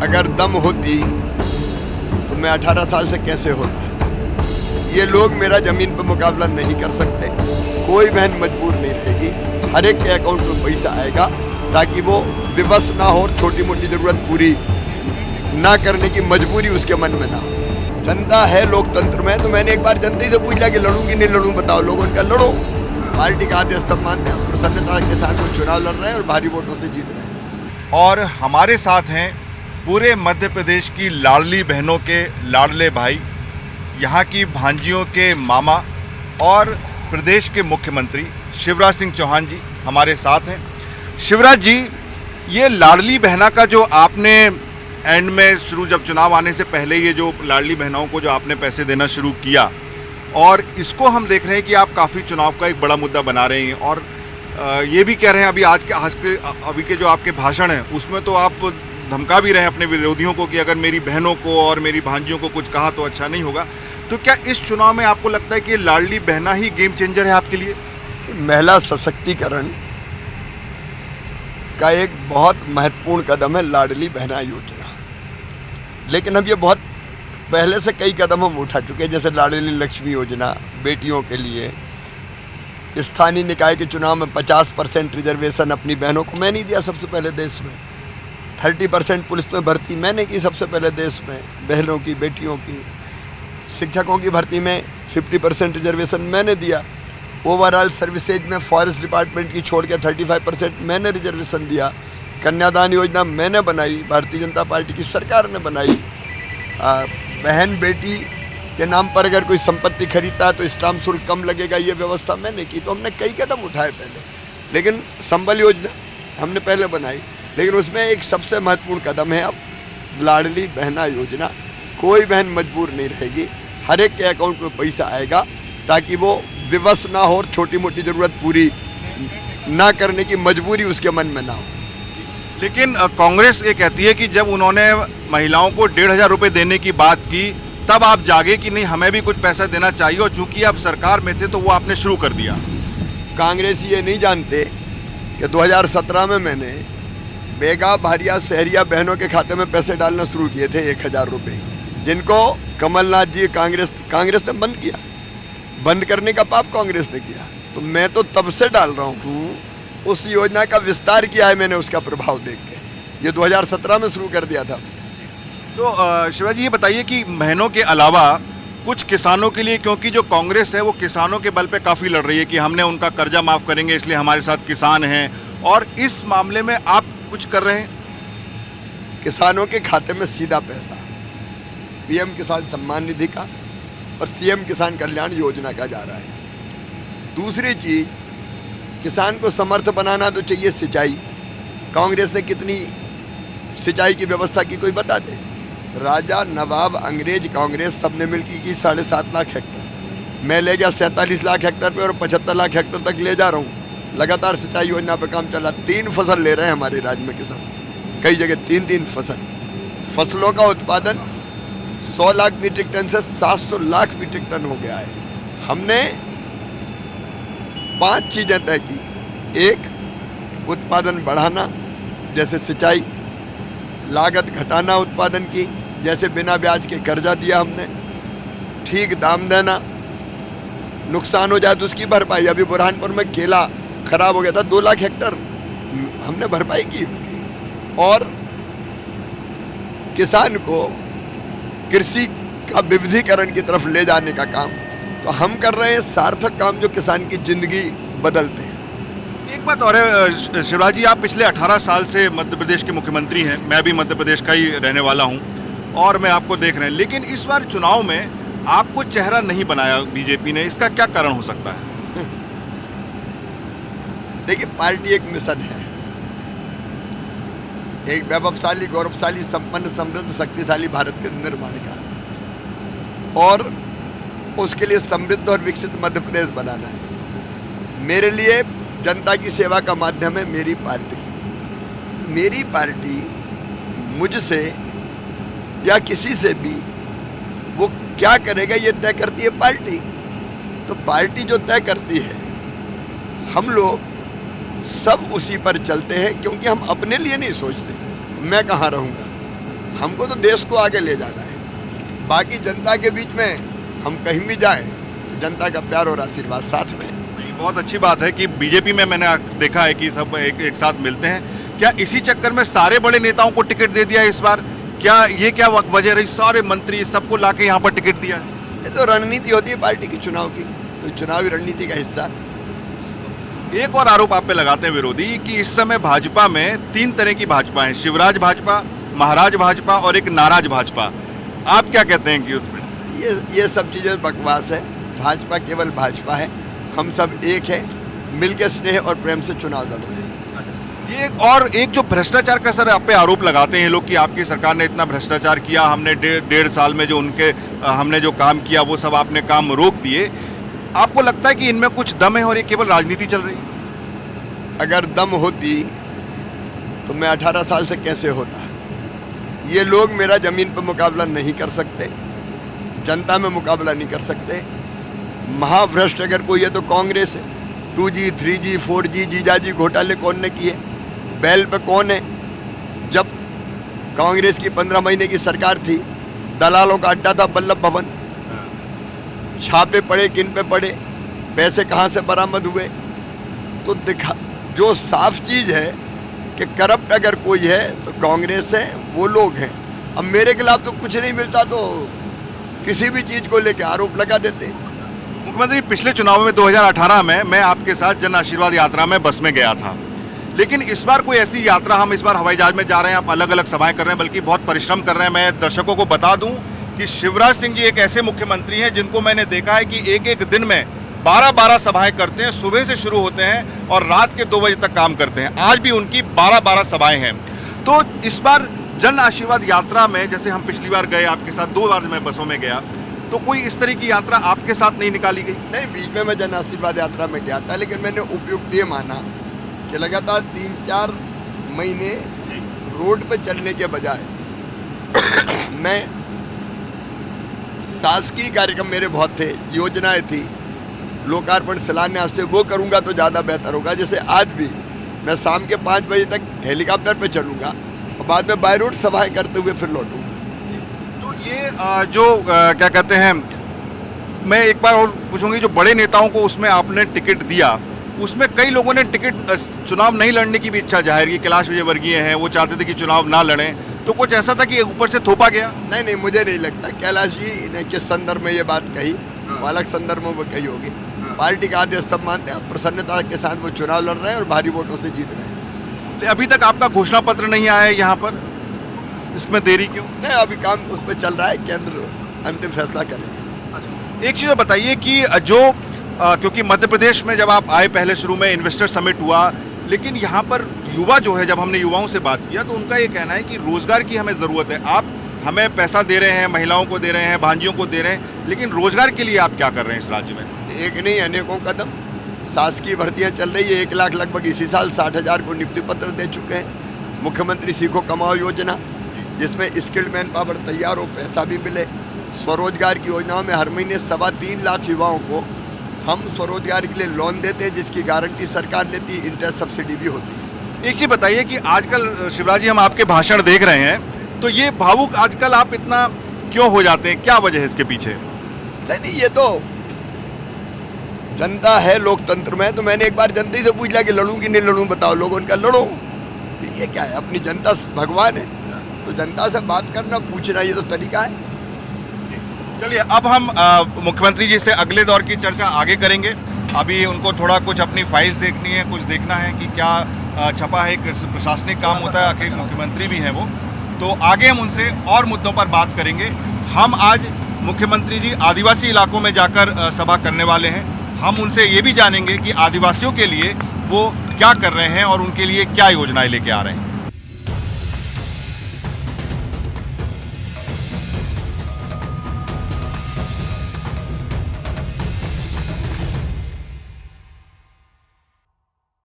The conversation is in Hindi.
अगर दम होती तो मैं 18 साल से कैसे होता। ये लोग मेरा जमीन पर मुकाबला नहीं कर सकते। कोई बहन मजबूर नहीं रहेगी, हर एक के अकाउंट में पैसा आएगा ताकि वो विवश ना हो, छोटी मोटी जरूरत पूरी ना करने की मजबूरी उसके मन में ना हो। जनता है लोकतंत्र में, तो मैंने एक बार जनता ही से पूछ लिया कि लड़ूंगी नहीं लड़ूं, बताओ। लोगों ने कहा लड़ो। पार्टी का आदेश सब मानते हैं, प्रसन्नता के साथ वो चुनाव लड़ रहे हैं और भारी वोटों से जीत रहे हैं। और हमारे साथ हैं पूरे मध्य प्रदेश की लाडली बहनों के लाडले भाई, यहाँ की भांजियों के मामा और प्रदेश के मुख्यमंत्री शिवराज सिंह चौहान जी हमारे साथ हैं। शिवराज जी, ये लाडली बहना का जो आपने एंड में शुरू, जब चुनाव आने से पहले ये जो लाडली बहनों को जो आपने पैसे देना शुरू किया, और इसको हम देख रहे हैं कि आप काफ़ी चुनाव का एक बड़ा मुद्दा बना रहे हैं, और ये भी कह रहे हैं अभी के जो आपके भाषण हैं उसमें तो आप धमका भी रहे हैं अपने विरोधियों को कि अगर मेरी बहनों को और मेरी भांजियों को कुछ कहा तो अच्छा नहीं होगा। तो क्या इस चुनाव में आपको लगता है कि लाडली बहना ही गेम चेंजर है आपके लिए? महिला सशक्तिकरण का एक बहुत महत्वपूर्ण कदम है लाडली बहना योजना। लेकिन अब ये बहुत पहले से कई कदम हम उठा चुके हैं, जैसे लाडली लक्ष्मी योजना बेटियों के लिए। स्थानीय निकाय के चुनाव में 50% रिजर्वेशन अपनी बहनों को मैंने दिया सबसे पहले देश में। 30% पुलिस में भर्ती मैंने की सबसे पहले देश में बहनों की, बेटियों की। शिक्षकों की भर्ती में 50% रिजर्वेशन मैंने दिया। ओवरऑल सर्विसेज में फॉरेस्ट डिपार्टमेंट की छोड़ के 35% मैंने रिजर्वेशन दिया। कन्यादान योजना मैंने बनाई, भारतीय जनता पार्टी की सरकार ने बनाई। बहन बेटी के नाम पर अगर कोई संपत्ति खरीदता है तो स्टाम्प शुल्क कम लगेगा, ये व्यवस्था मैंने की। तो हमने कई कदम उठाए पहले, लेकिन संबल योजना हमने पहले बनाई, लेकिन उसमें एक सबसे महत्वपूर्ण कदम है अब लाडली बहना योजना। कोई बहन मजबूर नहीं रहेगी, हर एक के अकाउंट में पैसा आएगा ताकि वो विवश ना हो, छोटी मोटी ज़रूरत पूरी ना करने की मजबूरी उसके मन में ना हो। लेकिन कांग्रेस ये कहती है कि जब उन्होंने महिलाओं को 1,500 रुपये देने की बात की तब आप जागे कि नहीं, हमें भी कुछ पैसा देना चाहिए, और चूंकि आप सरकार में थे तो वो आपने शुरू कर दिया। कांग्रेस ये नहीं जानते कि 2017 में मैंने बेगा, भारिया, शहरिया बहनों के खाते में पैसे डालना शुरू किए थे 1,000 रुपये, जिनको कमलनाथ जी कांग्रेस ने बंद किया। बंद करने का पाप कांग्रेस ने किया, तो मैं तो तब से डाल रहा हूँ। उस योजना का विस्तार किया है मैंने, उसका प्रभाव देख के। ये 2017 में शुरू कर दिया था। तो शिवराज जी, ये बताइए कि बहनों के अलावा कुछ किसानों के लिए, क्योंकि जो कांग्रेस है वो किसानों के बल पे काफ़ी लड़ रही है कि हमने उनका कर्जा माफ़ करेंगे इसलिए हमारे साथ किसान हैं, और इस मामले में आप कुछ कर रहे हैं? किसानों के खाते में सीधा पैसा पीएम किसान सम्मान निधि का और सीएम किसान कल्याण योजना का जा रहा है। दूसरी चीज़, किसान को समर्थ बनाना तो चाहिए सिंचाई। कांग्रेस ने कितनी सिंचाई की व्यवस्था की, कोई बता दे। राजा, नवाब, अंग्रेज, कांग्रेस सब ने मिलकर की 7.5 लाख हेक्टर। मैं ले गया 47 लाख हेक्टर पे और 75 लाख हेक्टर तक ले जा रहा हूँ। लगातार सिंचाई योजना पे काम चला। 3 फसल ले रहे हैं हमारे राज्य में किसान, कई जगह 3-3 फसल। फसलों का उत्पादन 100 लाख मीट्रिक टन से 700 लाख मीट्रिक टन हो गया है। हमने 5 चीज़ें तय की। एक, उत्पादन बढ़ाना, जैसे सिंचाई। लागत घटाना उत्पादन की, जैसे बिना ब्याज के कर्जा दिया हमने। ठीक दाम देना, नुकसान हो जाए तो उसकी भरपाई। अभी बुरहानपुर में केला खराब हो गया था, 2 लाख हेक्टर हमने भरपाई की उसकी। और किसान को कृषि का विविधीकरण की तरफ ले जाने का काम तो हम कर रहे हैं। सार्थक काम जो किसान की जिंदगी बदलते हैं। एक बात और है शिवराज जी, आप पिछले 18 साल से मध्य प्रदेश के मुख्यमंत्री हैं। मैं भी मध्य प्रदेश का ही रहने वाला हूं और मैं आपको देख रहे हैं, लेकिन इस बार चुनाव में आपको चेहरा नहीं बनाया बीजेपी ने। इसका क्या कारण हो सकता है? देखिए, पार्टी एक मिशन है, एक वैभवशाली, गौरवशाली, संपन्न, समृद्ध, शक्तिशाली भारत के निर्माण का, और उसके लिए समृद्ध और विकसित मध्य प्रदेश बनाना है। मेरे लिए जनता की सेवा का माध्यम है मेरी पार्टी। मेरी पार्टी मुझसे या किसी से भी वो क्या करेगा ये तय करती है पार्टी। तो पार्टी जो तय करती है हम लोग सब उसी पर चलते हैं, क्योंकि हम अपने लिए नहीं सोचते मैं कहाँ रहूँगा, हमको तो देश को आगे ले जाना है। बाकी जनता के बीच में हम कहीं भी जाए, जनता का प्यार और आशीर्वाद साथ में है। बहुत अच्छी बात है कि बीजेपी में मैंने देखा है कि सब एक साथ मिलते हैं। क्या इसी चक्कर में सारे बड़े नेताओं को टिकट दे दिया इस बार? क्या ये क्या वजह रही, सारे मंत्री सबको लाके यहाँ पर टिकट दिया? ये तो रणनीति होती है पार्टी की चुनाव की, तो चुनावी रणनीति का हिस्सा। एक और आरोप आप पे लगाते हैं विरोधी कि इस समय भाजपा में 3 तरह की भाजपा है, शिवराज भाजपा, महाराज भाजपा और एक नाराज भाजपा। आप क्या कहते हैं कि उसमें? ये सब चीज़ें बकवास है। भाजपा केवल भाजपा है, हम सब एक है, मिलकर स्नेह और प्रेम से चुनाव लड़ रहे हैं। ये एक जो भ्रष्टाचार का सर आप पे आरोप लगाते हैं लोग कि आपकी सरकार ने इतना भ्रष्टाचार किया, हमने डेढ़ साल में जो हमने जो काम किया वो सब आपने काम रोक दिए। आपको लगता है कि इनमें कुछ दम है और ये केवल राजनीति चल रही है? अगर दम होती तो मैं 18 साल से कैसे होता। ये लोग मेरा जमीन पर मुकाबला नहीं कर सकते, जनता में मुकाबला नहीं कर सकते। महाभ्रष्ट अगर कोई है तो कांग्रेस है। 2G, 3G, 4G जीजाजी घोटाले कौन ने किए? बैल पे कौन है? जब कांग्रेस की 15 महीने की सरकार थी, दलालों का अड्डा था वल्लभ भवन। छापे पड़े, किन पे पड़े, पैसे कहाँ से बरामद हुए? तो दिखा जो साफ चीज़ है कि करप्ट अगर कोई है तो कांग्रेस है, वो लोग हैं। अब मेरे खिलाफ तो कुछ नहीं मिलता तो किसी भी चीज़ को लेकर आरोप लगा देते हैं। मुख्यमंत्री, पिछले चुनाव में 2018 में मैं आपके साथ जन आशीर्वाद यात्रा में बस में गया था, लेकिन इस बार कोई ऐसी यात्रा, हम इस बार हवाई जहाज में जा रहे हैं, आप अलग अलग सभाएं कर रहे हैं, बल्कि बहुत परिश्रम कर रहे हैं। मैं दर्शकों को बता दूं कि शिवराज सिंह जी एक ऐसे मुख्यमंत्री हैं जिनको मैंने देखा है कि एक एक दिन में 12-12 सभाएं करते हैं। सुबह से शुरू होते हैं और रात के 2 बजे तक काम करते हैं। आज भी उनकी 12-12 सभाएं हैं। तो इस बार जन आशीर्वाद यात्रा में, जैसे हम पिछली बार गए आपके साथ, 2 बार मैं बसों में गया, तो कोई इस तरह की यात्रा आपके साथ नहीं निकाली गई? नहीं, बीच में मैं जन आशीर्वाद यात्रा में गया था, लेकिन मैंने उपयुक्त ये माना कि लगातार 3-4 महीने रोड पर चलने के बजाय मैं शासकीय कार्यक्रम मेरे बहुत थे, योजनाएं थी, लोकार्पण शिलान्यास थे, वो करूँगा तो ज़्यादा बेहतर होगा। जैसे आज भी मैं शाम के 5 बजे तक हेलीकॉप्टर पे चलूँगा और बाद में बाय रोड सभाएं करते हुए फिर लौटूँगा। तो ये क्या कहते हैं, मैं एक बार और पूछूंगी, जो बड़े नेताओं को उसमें आपने टिकट दिया, उसमें कई लोगों ने टिकट चुनाव नहीं लड़ने की भी इच्छा जाहिर की। कैलाश विजयवर्गीय हैं, वो चाहते थे कि चुनाव ना लड़ें, तो कुछ ऐसा था कि ऊपर से थोपा गया? नहीं, मुझे नहीं लगता। कैलाश जी ने किस संदर्भ में ये बात कही, वो अलग संदर्भ में वो कही होगी। पार्टी का आदेश सब मानते हैं, प्रसन्नता के साथ वो चुनाव लड़ रहे हैं और भारी वोटों से जीत रहे हैं। अभी तक आपका घोषणा पत्र नहीं आया है यहाँ पर, इसमें देरी क्यों? नहीं, अभी काम उस पर चल रहा है, केंद्र अंतिम फैसला करेंगे। एक चीज़ बताइए कि क्योंकि मध्य प्रदेश में जब आप आए, पहले शुरू में इन्वेस्टर समिट हुआ, लेकिन यहाँ पर युवा जो है, जब हमने युवाओं से बात किया तो उनका ये कहना है कि रोजगार की हमें ज़रूरत है। आप हमें पैसा दे रहे हैं, महिलाओं को दे रहे हैं, भांजियों को दे रहे हैं, लेकिन रोजगार के लिए आप क्या कर रहे हैं इस राज्य में? एक नहीं, अनेकों कदम। शासकीय भर्तियाँ चल रही है, 1 लाख लगभग इसी साल 60,000 को नियुक्ति पत्र दे चुके हैं। मुख्यमंत्री सीखो कमाओ योजना, जिसमें स्किल्ड मैन पावर तैयार हो, पैसा भी मिले। स्वरोजगार की योजनाओं में हर महीने 3.25 लाख युवाओं को हम स्वरोजगार के लिए लोन देते हैं, जिसकी गारंटी सरकार लेती है, इंटरेस्ट सब्सिडी भी होती है। एक चीज़ बताइए कि आजकल शिवराज जी, हम आपके भाषण देख रहे हैं, तो ये भावुक आजकल आप इतना क्यों हो जाते हैं, क्या वजह है इसके पीछे? नहीं, ये तो जनता है, लोकतंत्र में। तो मैंने एक बार जनता ही से पूछ लिया कि लड़ूं कि नहीं लड़ूं, बताओ। लोगों ने कहा लड़ो। ये क्या है, अपनी जनता भगवान है, तो जनता से बात करना, पूछना, ये तो तरीका है। चलिए, अब हम मुख्यमंत्री जी से अगले दौर की चर्चा आगे करेंगे। अभी उनको थोड़ा कुछ अपनी फाइल्स देखनी है, कुछ देखना है कि क्या छपा है, एक प्रशासनिक काम होता है, आखिर मुख्यमंत्री भी हैं वो। तो आगे हम उनसे और मुद्दों पर बात करेंगे। हम आज मुख्यमंत्री जी आदिवासी इलाकों में जाकर सभा करने वाले हैं। हम उनसे ये भी जानेंगे कि आदिवासियों के लिए वो क्या कर रहे हैं और उनके लिए क्या योजनाएं लेके आ रहे हैं।